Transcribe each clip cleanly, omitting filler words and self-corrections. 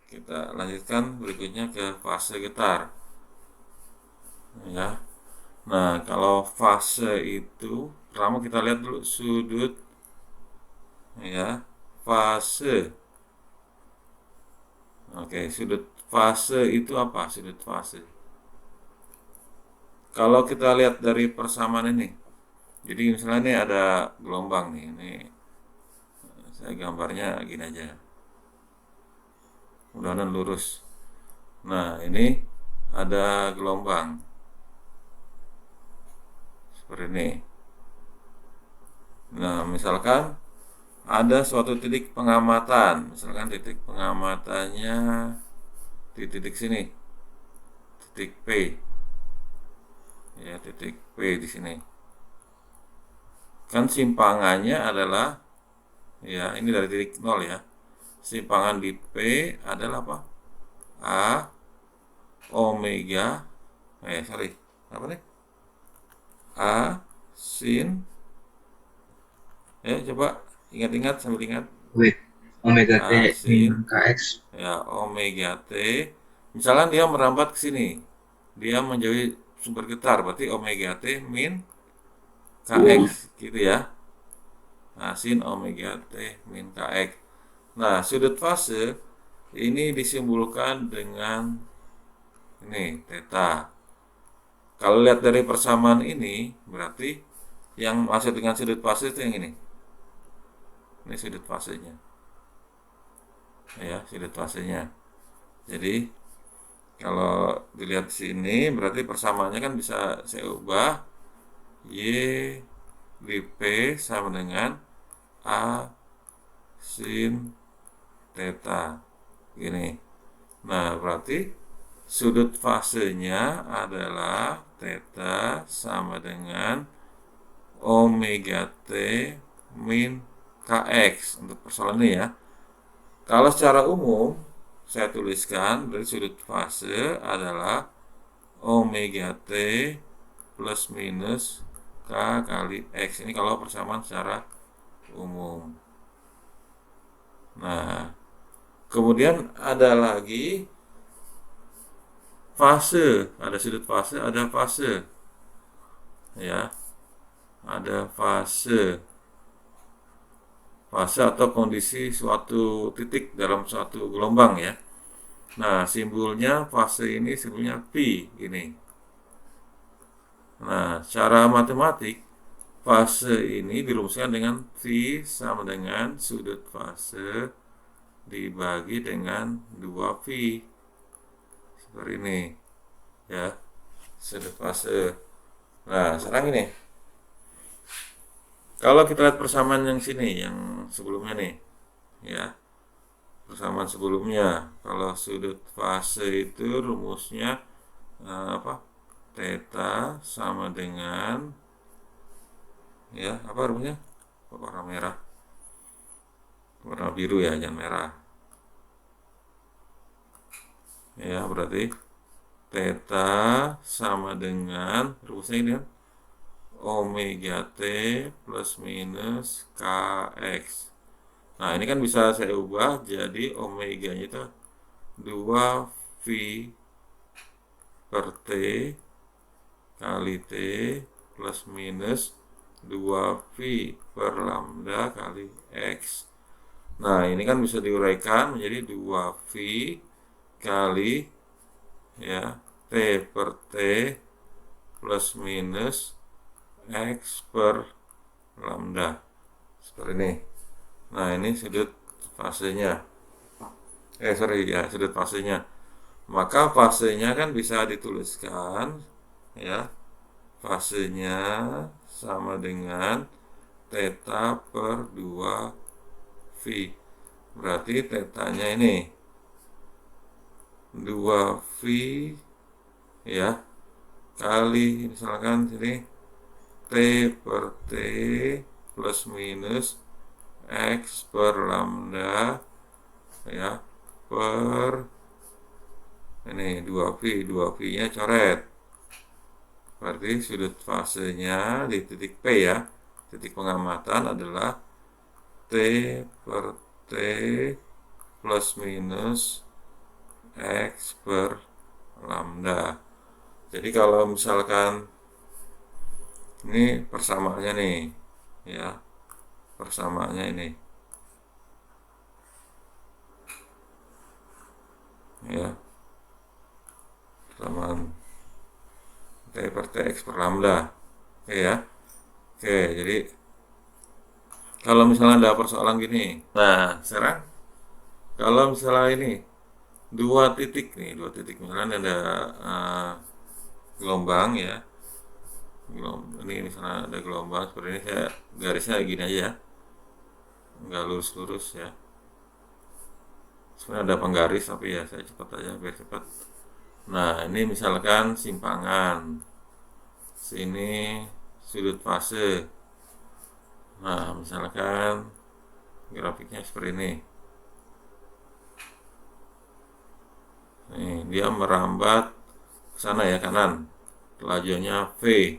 Kita lanjutkan berikutnya ke fase getar. Ya. Nah, kalau fase itu pertama kita lihat dulu sudut, ya, fase. Oke, sudut fase itu apa? Sudut fase. Kalau kita lihat dari persamaan ini, jadi misalnya ini ada gelombang nih, ini saya gambarnya gini aja, mudah-mudahan lurus. Nah, ini ada gelombang seperti ini. Nah, misalkan ada suatu titik pengamatan, misalkan titik pengamatannya di titik sini, titik P, ya, titik P di sini. Kan simpangannya adalah, ya, ini dari titik 0 ya. Simpangan di P adalah apa? A omega, sorry, apa nih? A sin, ya, coba ingat-ingat sambil ingat. Omega T A min sin, KX. ya, omega T. Misalkan dia merambat ke sini, dia menjauhi sumber getar, berarti omega T min KX, gitu ya. Nah, sin omega T min KX. Nah, sudut fase ini disimbolkan dengan ini, theta. Kalau lihat dari persamaan ini, berarti yang masuk dengan sudut fase itu yang ini. Ini sudut fasenya. Ya, sudut fasenya. Jadi, kalau dilihat sini, berarti persamaannya kan bisa saya ubah. Y di P sama dengan A sin theta. Gini. Nah, berarti sudut fasenya adalah theta sama dengan omega T min KX untuk persoalan ini ya. Kalau secara umum saya tuliskan dari sudut fase adalah omega T plus minus K kali X. Ini kalau persamaan secara umum. Nah, kemudian ada lagi fase, ada sudut fase, ada fase. Ya, ada fase. Fase atau kondisi suatu titik dalam suatu gelombang ya. Nah, simbolnya fase ini simbolnya P ini. Nah, secara matematik fase ini dirumuskan dengan V sama dengan sudut fase dibagi dengan 2V. Seperti ini ya, sudut fase. Nah, sekarang ini kalau kita lihat persamaan yang sini, yang sebelumnya nih, ya, persamaan sebelumnya, kalau sudut fase itu rumusnya apa? Theta sama dengan, ya, apa rumusnya? Warna merah, warna biru ya, jangan merah. Ya, berarti theta sama dengan rumusnya ini kan omega T plus minus KX. Nah, ini kan bisa saya ubah jadi omeganya itu 2V per T kali T plus minus 2V per lambda kali X. Nah, ini kan bisa diuraikan menjadi 2V kali, ya, T per T plus minus X per lambda. Seperti ini. Nah, ini sudut fasenya. Sorry ya, sudut fasenya. Maka fasenya kan bisa dituliskan, ya. Fasenya sama dengan theta per 2V. Berarti tetanya ini 2V, ya, kali misalkan sini T per T plus minus X per lambda, ya, per ini 2V, 2V-nya coret. Berarti sudut fasenya di titik P ya, titik pengamatan adalah T per T plus minus X per lambda. Jadi kalau misalkan ini persamaannya nih, ya, persamaannya ini, ya, persamaan T per T X per lambda. Oke ya. Oke, jadi kalau misalnya ada persoalan gini, nah sekarang kalau misalnya ini dua titik nih, dua titik misalnya ada gelombang ya, ini misalnya ada gelombang seperti ini, saya garisnya gini aja ya, nggak lurus-lurus ya. Sebenarnya ada penggaris tapi ya saya cepat aja biar cepat. Nah ini misalkan simpangan, sini sudut fase. Nah misalkan grafiknya seperti ini. Nih, dia merambat ke sana ya, kanan. Lajunya V.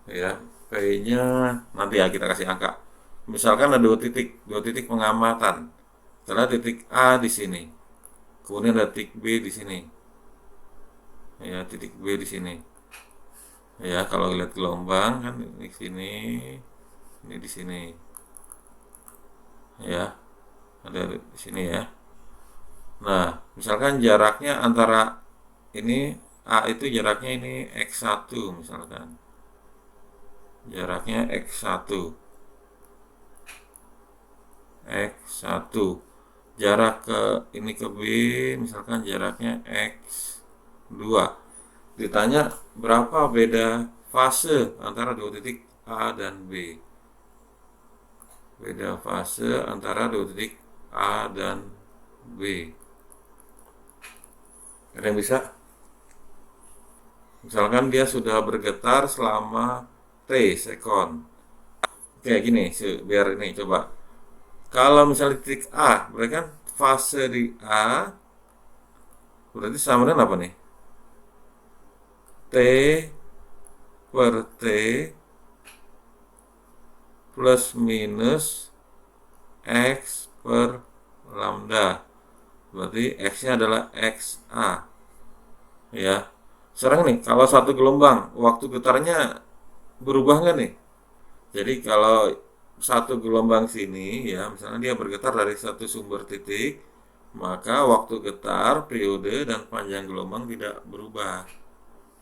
Ya, V-nya nanti ya kita kasih angka. Misalkan ada dua titik pengamatan. Misalnya titik A di sini. Kemudian ada titik B di sini. Ya, titik B di sini. Ya, kalau lihat gelombang kan di sini, ini di sini. Ya, ada di sini ya. Nah, misalkan jaraknya antara ini A itu jaraknya ini X1 misalkan. Jaraknya X1. X1. Jarak ke ini ke B misalkan jaraknya X2. Ditanya berapa beda fase antara dua titik A dan B. Beda fase antara dua titik A dan B. Ada yang bisa? Misalkan dia sudah bergetar selama T sekon. Kayak gini, biar ini coba. Kalau misalnya titik A, berarti kan fase di A, berarti sama dengan apa nih? T per T plus minus X per lambda. Berarti X-nya adalah XA. Ya. Sekarang nih, kalau satu gelombang, waktu getarnya berubah nggak nih? Jadi kalau satu gelombang sini ya, misalnya dia bergetar dari satu sumber titik, maka waktu getar, periode, dan panjang gelombang tidak berubah.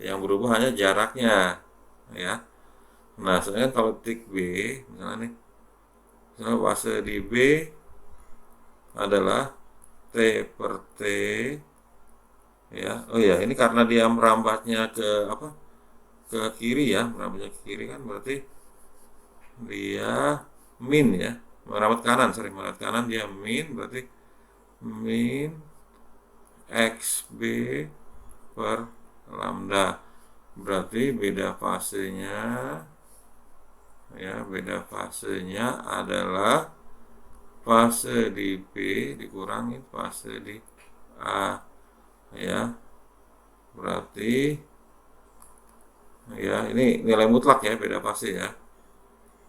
Yang berubah hanya jaraknya, ya. Nah, sebenarnya kalau titik B, misalnya nih, misalnya fase di B adalah T per T, ya. Oh ya, ini karena dia merambatnya ke apa? Ke kiri ya, merambatnya ke kiri kan berarti dia min ya, merambat kanan, merambat kanan dia min, berarti min XB per lambda, berarti beda fasenya ya, beda fasenya adalah fase di B dikurangi fase di A ya, berarti ya ini nilai mutlak ya, beda fase ya,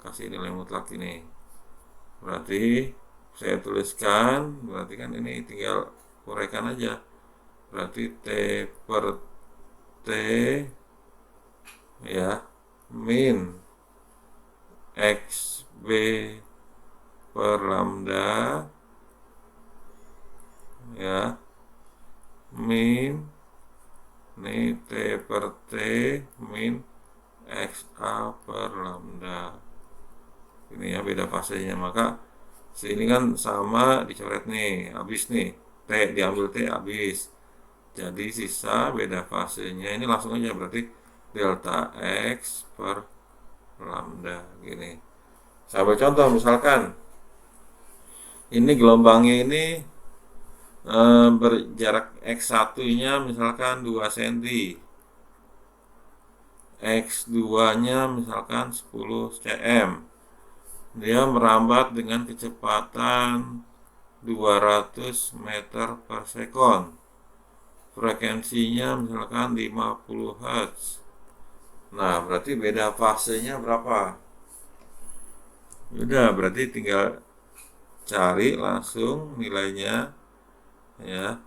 kasih nilai mutlak ini. Berarti saya tuliskan, berarti kan ini tinggal uraikan aja. Berarti T per T ya min XB per lambda ya min ini T per T min XA per lambda. Ini ya beda fasenya, maka sini kan sama dicoret nih, habis nih T diambil T habis, jadi sisa beda fasenya ini langsung aja, berarti delta X per lambda gini. Sampai contoh misalkan ini gelombangnya ini berjarak X1 nya misalkan 2 cm, X2 nya misalkan 10 cm, dia merambat dengan kecepatan 200 meter per sekon, frekuensinya misalkan 50 Hz. Nah berarti beda fasenya berapa? Udah, berarti tinggal cari langsung nilainya ya.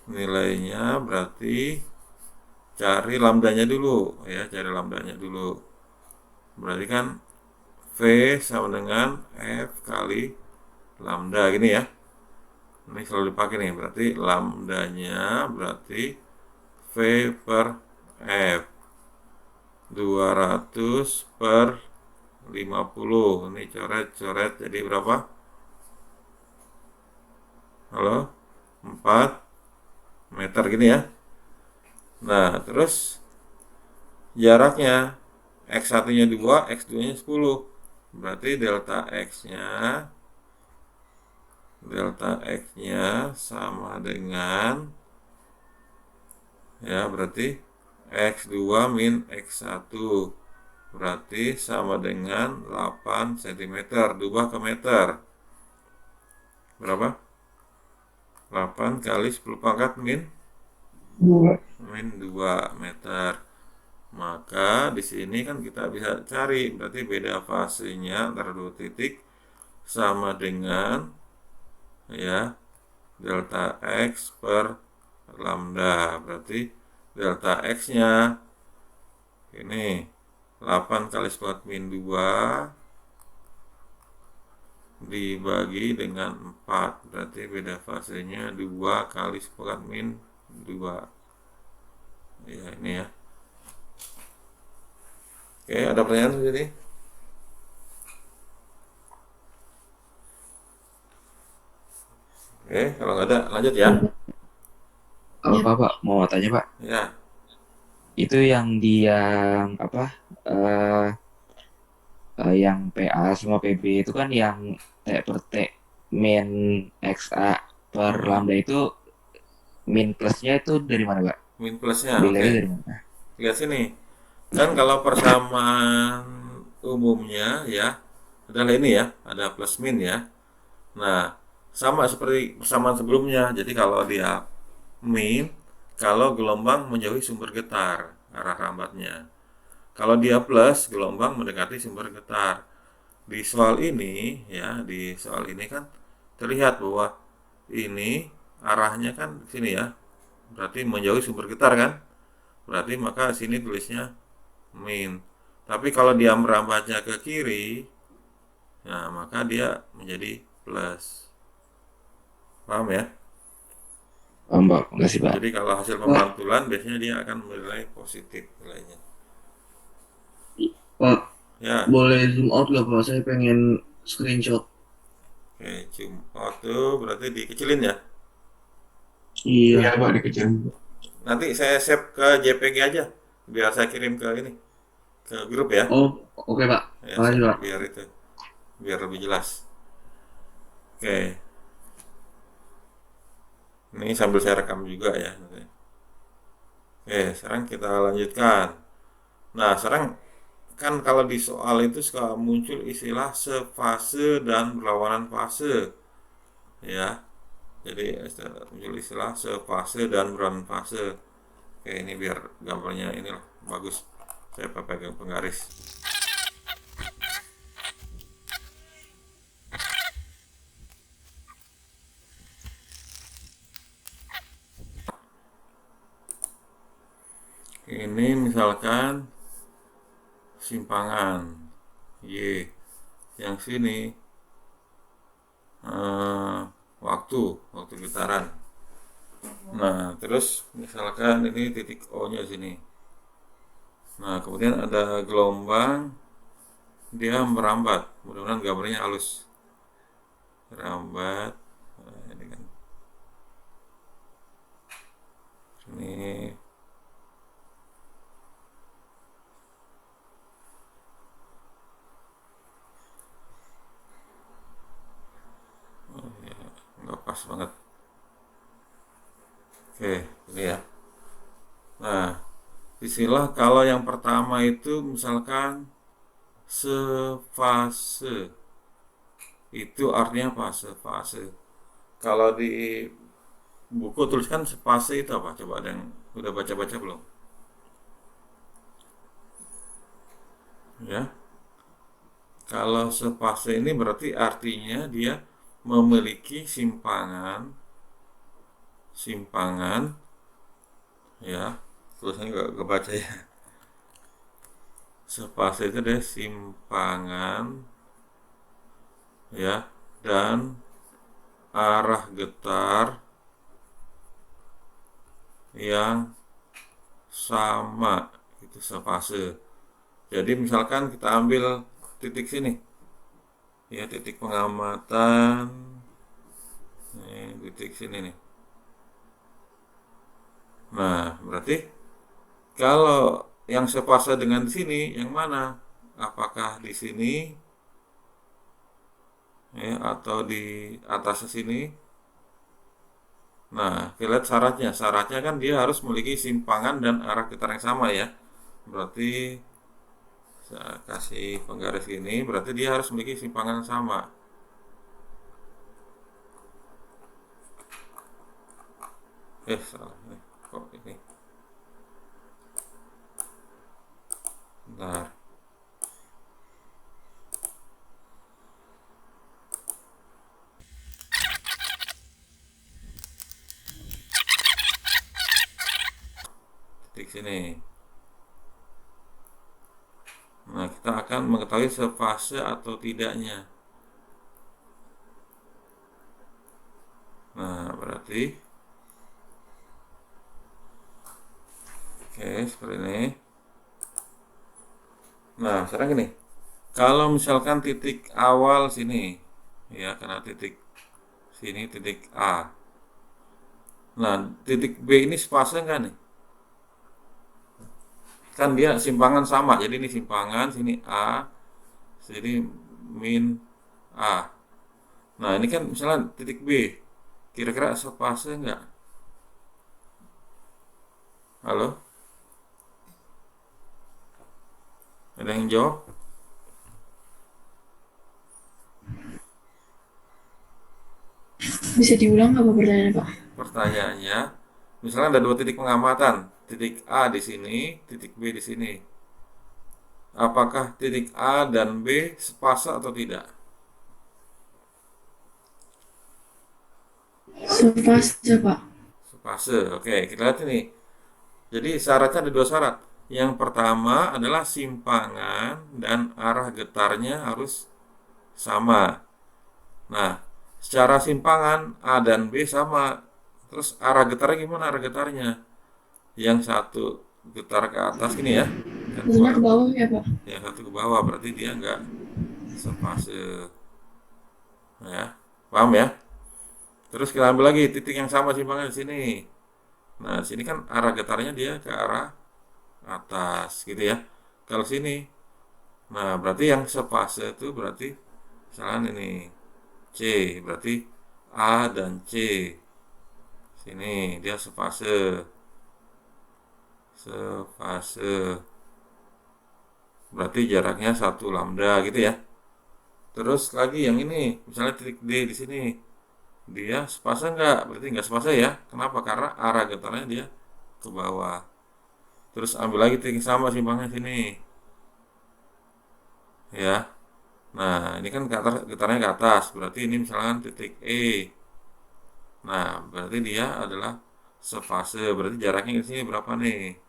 nilainya berarti cari lambdanya dulu ya, cari lambdanya dulu. Berarti kan V sama dengan F kali lambda gini ya. Ini selalu dipakai nih, berarti lambdanya berarti V per F 200 per 50. Ini coret-coret jadi berapa? Halo? 4 meter gini ya. Nah, terus jaraknya X1 nya 2, X2 nya 10. Berarti delta X-nya sama dengan ya, berarti X2 min X1 berarti sama dengan 8 cm. Ubah ke meter. Berapa? 8 kali 10 pangkat min 2 meter. Maka di sini kan kita bisa cari berarti beda fasenya antara dua titik sama dengan ya delta X per lambda. Berarti delta X-nya ini 8 kali 10 min 2 dibagi dengan 4. Berarti beda fasenya 2 kali 10 min 2. Ya, ini ya. Oke, ada pertanyaan di sini? Oke, kalau nggak ada, lanjut ya. Pak, mau tanya Pak, Ya, itu yang apa? eh yang PA sama PB itu kan yang T per T min XA per mhm. lambda itu min plusnya itu dari mana Pak? Min plusnya, oke. Nilainya dari mana? Lihat sini. Kan kalau persamaan umumnya ya adalah ini ya, ada plus min ya. Nah, sama seperti persamaan sebelumnya. Jadi kalau dia min, kalau gelombang menjauhi sumber getar, arah rambatnya. Kalau dia plus, gelombang mendekati sumber getar. Di soal ini ya, di soal ini kan terlihat bahwa ini arahnya kan sini ya. Berarti menjauhi sumber getar kan? Berarti maka sini tulisnya min. Tapi kalau dia merambatnya ke kiri, nah maka dia menjadi plus. Paham ya? Mbak, enggak sih Pak. Jadi kalau hasil Pak, pemantulan biasanya dia akan menilai positif nilainya. Pak, Ya, boleh zoom out gak Pak? Saya pengen screenshot. oke, zoom out tuh berarti dikecilin ya. Iya. Pak dikecil. Nanti saya save ke JPG aja, biar saya kirim ke ini, ke grup ya. Oh, oke Pak. Ya, Makasih Pak. biar itu, biar lebih jelas. Oke, ini sambil saya rekam juga ya. Oke, sekarang kita lanjutkan. Nah, sekarang kan kalau di soal itu suka muncul istilah sefase dan berlawanan fase, ya. Jadi muncul istilah sefase dan berlawanan fase. Oke, ini biar gambarnya inilah bagus. Saya pegang penggaris. Ini misalkan simpangan Y, yang sini eh, waktu getaran. Nah, terus misalkan ini titik O-nya sini. Nah, kemudian ada gelombang, dia merambat. Mudah-mudahan gambarnya halus. Merambat. Nah, ini kan. Ini nggak pas banget. Oke, ini ya. Nah, istilah kalau yang pertama itu misalkan sefase. Itu artinya apa? Sefase. Kalau di buku tuliskan spase itu apa? Coba ada yang udah baca-baca belum? Ya. Kalau spase ini berarti artinya dia memiliki simpangan simpangan, ya, tulisannya nggak baca ya. Sepase itu ada simpangan, ya, dan arah getar yang sama, itu sepase. Jadi misalkan kita ambil titik sini, ya, titik pengamatan, titik sini nih. Nah, berarti kalau yang sepase dengan di sini yang mana? Apakah di sini, ya, atau di atas sini? Nah, kita lihat syaratnya. Syaratnya kan dia harus memiliki simpangan dan arah getar yang sama, ya. Berarti saya kasih penggaris ini, berarti dia harus memiliki simpangan yang sama. Salah. Kok ini? Bentar. Titik sini. Nah, kita akan mengetahui sepase atau tidaknya. Nah, berarti oke, seperti ini. Nah, sekarang gini. Kalau misalkan titik awal sini, ya, karena titik sini titik A. Nah, titik B ini sepase enggak nih? Kan dia simpangan sama. Jadi ini simpangan, sini A, sini min A. Nah, ini kan misalnya titik B. Kira-kira sepase enggak? Halo? Ada yang jawab? Bisa diulang apa pertanyaannya, Pak? Pertanyaannya, misalnya ada dua titik pengamatan, titik A di sini, titik B di sini. Apakah titik A dan B sepase atau tidak? Sepase, Pak. Sepase. Oke, kita lihat ini. Jadi syaratnya ada dua syarat. Yang pertama adalah simpangan dan arah getarnya harus sama. Nah, secara simpangan A dan B sama. Terus arah getarnya gimana arah getarnya? Yang satu getar ke atas gini ya. Satunya ke bawah ya, Pak? Yang satu ke bawah, berarti dia nggak sepase. Ya, paham ya? Terus kita ambil lagi titik yang sama simpangan di sini. Nah, di sini kan arah getarnya dia ke arah atas gitu ya. Kalau sini, nah berarti yang sepase itu berarti misalnya ini C, berarti A dan C. Sini dia sepase. Sepase. Berarti jaraknya 1 lambda gitu ya. Terus lagi yang ini, misalnya titik D di sini. Dia sepase enggak? Berarti enggak sepase ya. Kenapa? Karena arah getarnya dia ke bawah. Terus ambil lagi titik sama simpangan sini. Ya. Nah, ini kan getarnya ke atas. Berarti ini misalkan titik E. Nah, berarti dia adalah sepase. Berarti jaraknya ke sini berapa nih?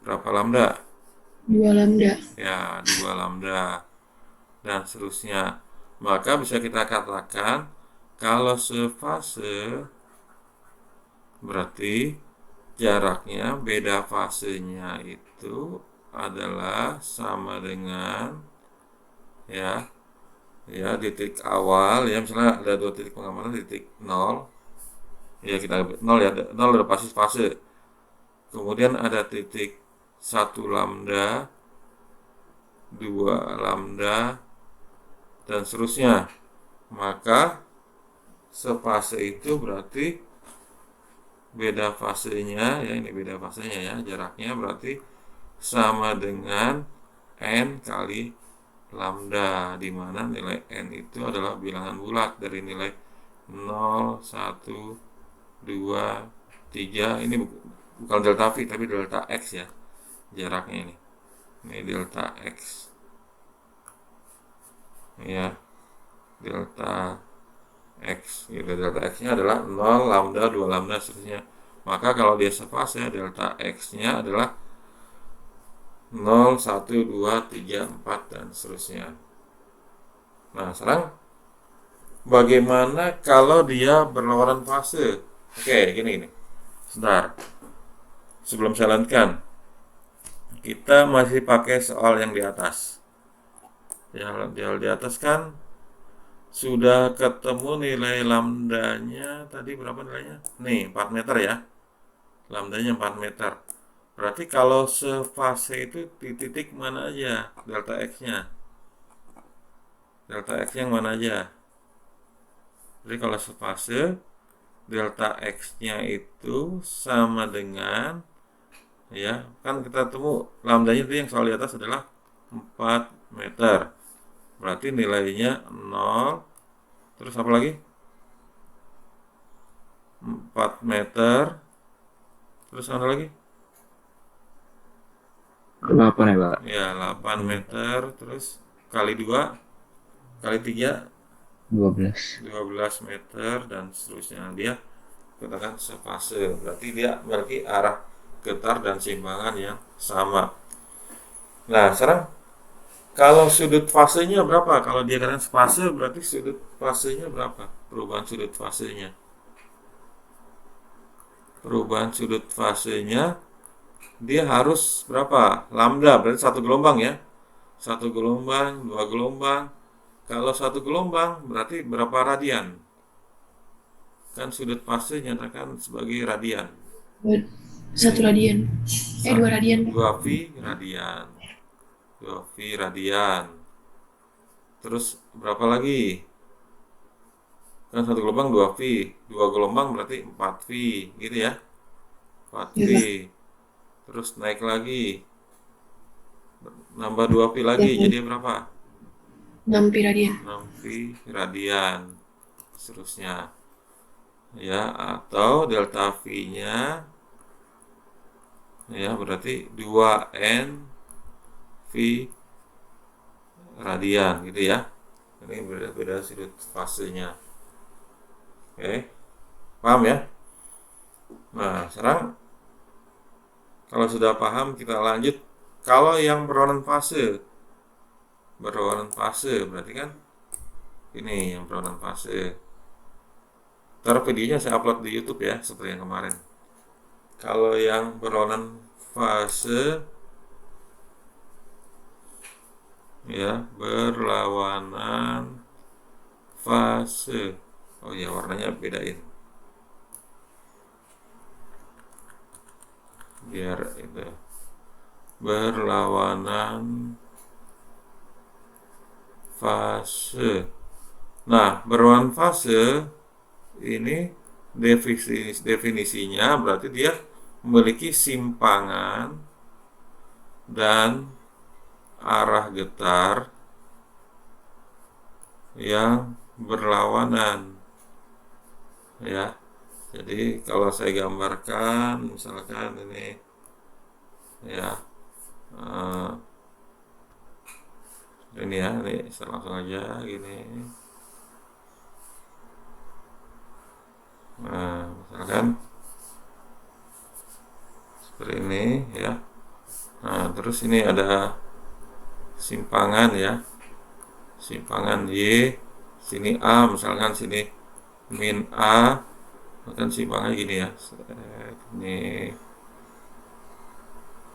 Berapa lambda? 2 lambda. Ya, 2 lambda. Dan seterusnya. Maka bisa kita katakan kalau sepase berarti jaraknya beda fasenya itu adalah sama dengan ya titik awal ya, misalnya ada dua titik pengamatan, titik 0 ya, kita 0 ya, 0 udah pasti fase. Kemudian ada titik 1 lambda, 2 lambda, dan seterusnya. Maka sepase itu berarti beda fasenya ya, ini beda fasenya ya, jaraknya berarti sama dengan n kali lambda, di mana nilai n itu adalah bilangan bulat dari nilai 0, 1, 2, 3. Ini bukan delta V tapi delta X ya, jaraknya ini. Ini delta X. Ya, delta X. Gitu, delta X-nya adalah 0, lambda, 2 lambda, seterusnya. Maka kalau dia sefase, delta X-nya adalah 0, 1, 2, 3, 4, dan seterusnya. Nah, sekarang bagaimana kalau dia berlawanan fase? Oke, gini. Sebentar. Sebelum saya lanjutkan, kita masih pakai soal yang di atas. Yang di atas kan sudah ketemu nilai lambdanya, tadi berapa nilainya? Nih, 4 meter ya. Lambdanya 4 meter. Berarti kalau sefase itu di titik mana aja delta X-nya? Delta X-nya yang mana aja? Jadi kalau sefase, delta X-nya itu sama dengan, ya, kan kita temu lambdanya itu yang soal di atas adalah 4 meter. Berarti nilainya 0, terus apa lagi? 4 meter, terus mana lagi? 8 ya, Pak? Ya, 8 meter, terus kali 2, kali 3, 12. 12 meter, dan seterusnya. Dia katakan sefase, berarti dia memiliki arah getar dan simpangan yang sama. Nah, sekarang kalau sudut fasenya berapa? Kalau dia katakan fase, berarti sudut fasenya berapa? Perubahan sudut fasenya. Perubahan sudut fasenya dia harus berapa? Lambda, berarti satu gelombang ya. Satu gelombang, dua gelombang. Kalau satu gelombang berarti berapa radian? Kan sudut fase nyatakan sebagai radian. 1 radian. 2 radian. 2 V radian. 2 V radian. Terus berapa lagi? Kan satu gelombang 2 V. 2 gelombang berarti 4 V, gitu ya. 4 V. Terus naik lagi. Nambah 2 V lagi, jadi berapa? 6 pi radian. 6 V radian. Seterusnya. Ya, atau delta V-nya ya berarti 2N V radian, gitu ya. Ini beda-beda sudut fasenya. Oke. Paham ya? Nah, sekarang kalau sudah paham, kita lanjut. Kalau yang berlawanan fase berarti kan ini yang berlawanan fase. Ntar videonya saya upload di YouTube ya, seperti yang kemarin. Kalau yang berlawanan fase, ya, berlawanan fase. Oh ya, warnanya bedain. Biar itu. Berlawanan fase. Nah, berlawanan fase ini definisinya berarti dia memiliki simpangan dan arah getar yang berlawanan, ya. Jadi kalau saya gambarkan, misalkan ini, ya, ini ya, ini saya langsung aja gini. Nah, misalkan seperti ini, ya. Nah, terus ini ada simpangan, ya, simpangan Y, sini A, misalkan sini min A, kan simpangannya gini ya. Ini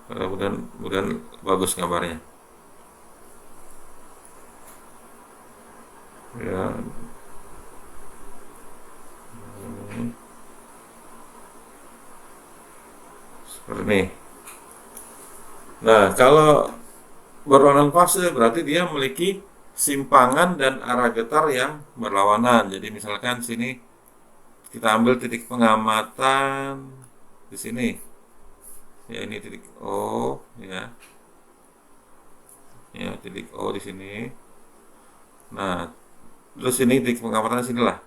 mudah-mudahan bagus gambarnya. Ya. Seperti ini. Nah, kalau berlawanan fase berarti dia memiliki simpangan dan arah getar yang berlawanan. Jadi misalkan sini kita ambil titik pengamatan di sini. Ya, ini titik O, ya. Ya, titik O di sini. Nah, terus ini titik pengamatan di sinilah.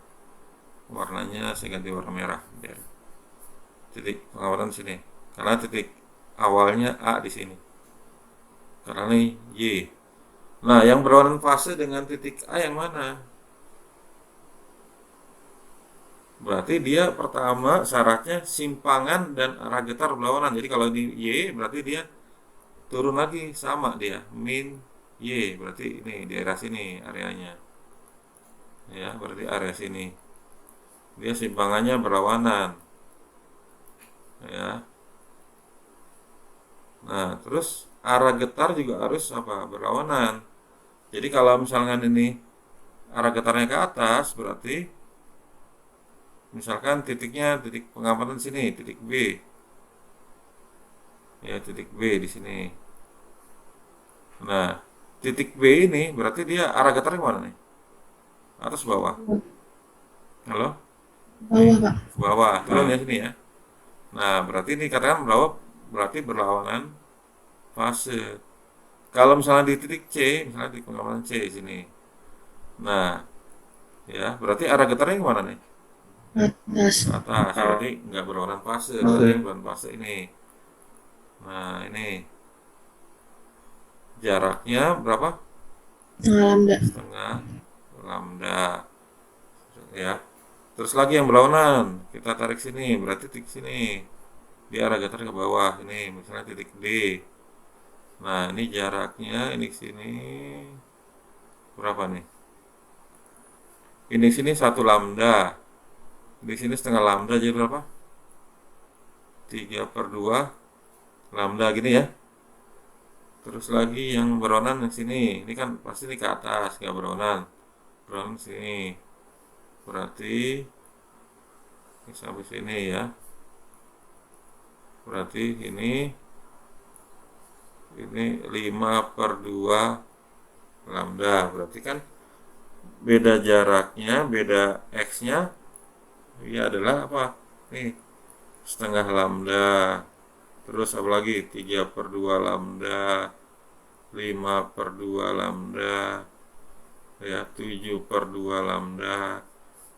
Warnanya saya ganti warna merah biar. Titik pengamatan di sini. Karena titik awalnya A di sini. Karena ini Y. Nah, yang berlawanan fase dengan titik A yang mana? Berarti dia pertama syaratnya simpangan dan arah getar berlawanan. Jadi kalau di Y berarti dia turun lagi sama dia min Y, berarti ini daerah sini areanya. Ya, berarti area sini. Dia simpangannya berlawanan. Ya. Nah, terus arah getar juga harus apa? Berlawanan. Jadi kalau misalkan ini arah getarnya ke atas, berarti misalkan titik pengamatan di sini, titik B. Ya, titik B di sini. Nah, titik B ini berarti dia arah getarnya mana nih? Atas bawah. Halo? Bawah, Pak. Bawah. Turun ya sini ya. Nah, berarti ini katakan bawah berarti berlawanan fase. Kalau misalnya di titik C, misalnya di pengamatan C di sini. Nah, ya, berarti arah getarnya kemana nih? Atas. Ke atas. Berarti nggak berlawanan fase. Berarti yang berlawanan fase ini. Nah, ini jaraknya berapa? Setengah lambda. Setengah lambda. Ya. Terus lagi yang berlawanan, kita tarik sini, berarti titik sini. Dia arah getar ke bawah. Ini misalnya titik D. Nah, ini jaraknya ini ke sini berapa nih? Ini sini 1 lambda. Di sini setengah lambda jadi berapa? 3/2 lambda gini ya. Terus lagi yang berlawanan yang sini. Ini kan pasti ini ke atas, nggak berlawanan. Berlawanan sini. Berarti ini sampai sini ya. Berarti ini 5/2 lambda. Berarti kan beda jaraknya, beda x-nya ya adalah apa? Nih, setengah lambda. Terus apa lagi? 3/2 lambda, 5/2 lambda, ya 7/2 lambda.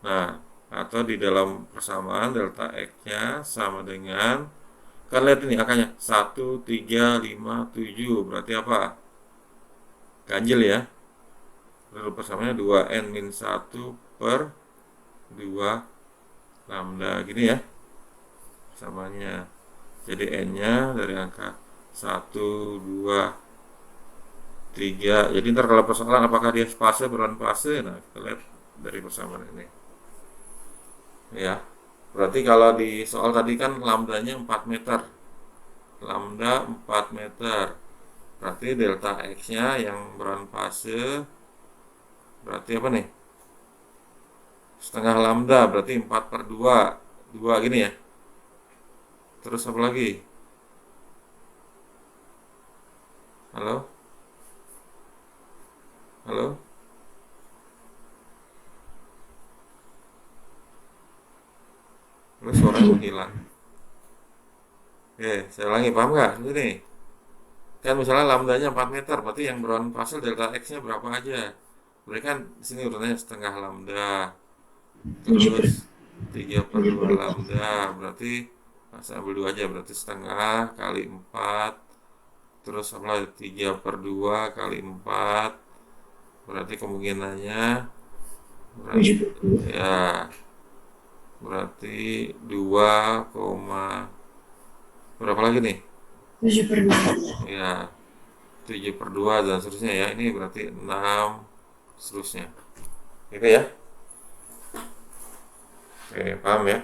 Nah, atau di dalam persamaan delta x-nya sama dengan, kan lihat ini angkanya 1, 3, 5, 7. Berarti apa? Ganjil ya. Lalu persamaannya 2n-1/2 lambda gini ya persamaannya. Jadi n-nya dari angka 1, 2, 3. Jadi ntar kalau persoalan apakah dia fase berlawan fase, nah kita lihat dari persamaan ini ya. Berarti kalau di soal tadi kan lambdanya 4 meter, lambda 4 meter, berarti delta x-nya yang berlawan fase berarti apa nih? Setengah lambda, berarti 4/2, 2 gini ya. Terus apa lagi? Halo? Halo? Lu suaranya menghilang. Oke, saya ulangi, paham nggak? Ini kan misalnya lambdanya 4 meter, berarti yang berlawanan fase delta x-nya berapa aja? Berarti kan di sini urutannya setengah lambda, terus 3/2 lambda, berarti saya ambil 2 aja, berarti setengah kali 4, terus apa lagi? 3/2 kali 4, berarti kemungkinannya berarti, ya berarti 2, berapa lagi nih? 7/2. Ya 7/2 dan seterusnya ya. Ini berarti 6 seterusnya. Gitu ya. Oke, paham ya?